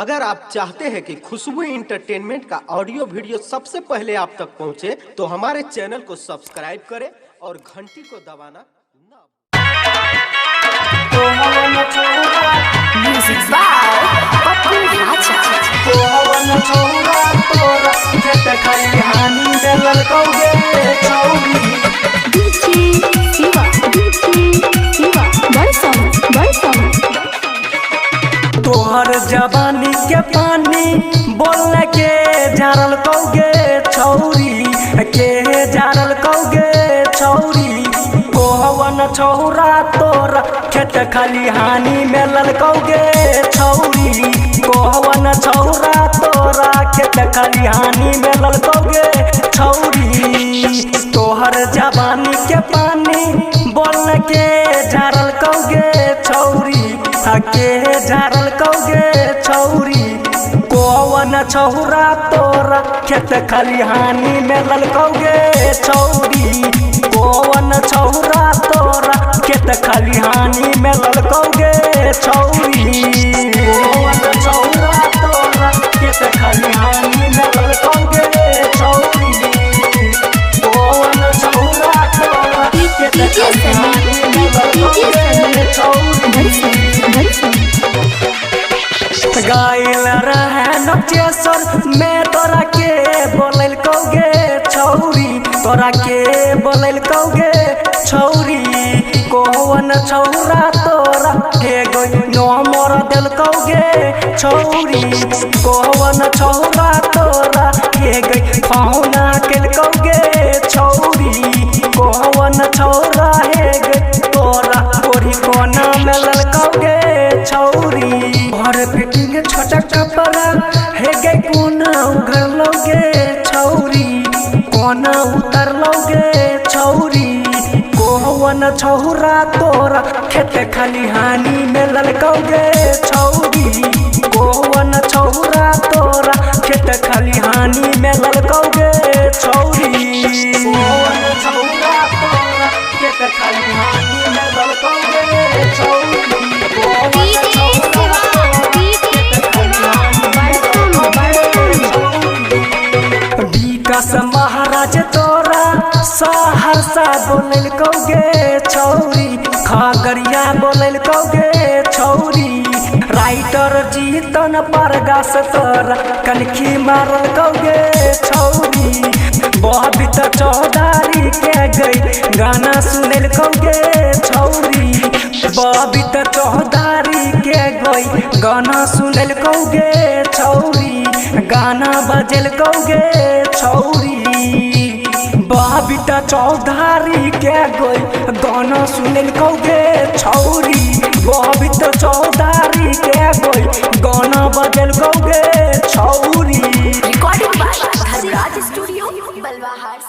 अगर आप चाहते हैं कि खुशबू इंटरटेनमेंट का ऑडियो वीडियो सबसे पहले आप तक पहुंचे, तो हमारे चैनल को सब्सक्राइब करें और घंटी को दबाना ना Music by Papu Raja. तोहर जवानी के पानी बोल के झारल कौगे छौरी के झारल कौगे छौरी कोहवन छौरा तोरा खेत खलिहानी में ललकौगे छौरी कोहवन छौरा तोरा खेत खलिहानी में ललकौगे छौरी तोहर जवानी के पानी बोल के झारल कौगे छौरी के झारल कौगे छौरी कोवन छौरा तोरा खेत खलिहानी में ललकौगे छौरी कोवन छौरा तोरा खेत खलिहानी में ललकौगे छौरी कोवन छौरा तोरा खेत खलिहानी में ललकौगे छौरी कोवन छौरा तोरा खेत खलिहानी में ललकौगे छौरी गाइल रहे नचेसर में तोरा के बोलल कौगे छौरी तोरा के बोलल कौगे छौरी कोवन छौरा तोरा हे गई नंबर दिल कौगे छौरी कोवन छौरा तोरा हे गई फाउना केल कौगे छौरी कोवन छौरा हे गई तोरा ओरी कोना में ललकौगे छौरी और फिटिंग छोटा कपड़ा हे गई कोना उघर लोगे छौरी कोना उतर लोगे छौरी कोवन छौरा तोरा खेत खलिहानी में ललकौगे छौरी कोवन छौरा तोरा खेत खलिहानी में ललकौगे छौरी कोवन छौरा तोरा खेत खलिहानी में ललकौगे छौरी विकास महाराज तोरा सहरसा बोलल कौगे छौरी खगड़िया बोलल कौगे छौरी राइटर जीतन परगास तोरा कनखी मारल कौगे छौरी बबीत चौधारी के गई गाना सुनल कौगे छौरी बबीत चौधारी के गई गाना सुनल कौगे छौरी गाना बजल कौगे छौरी बबीता चौधारी के गई गाना सुनल कौगे छौरी बबीता चौधारी के गई गाना बजल कौगे छौरी Recording by Dharraj Studio, Balwahar.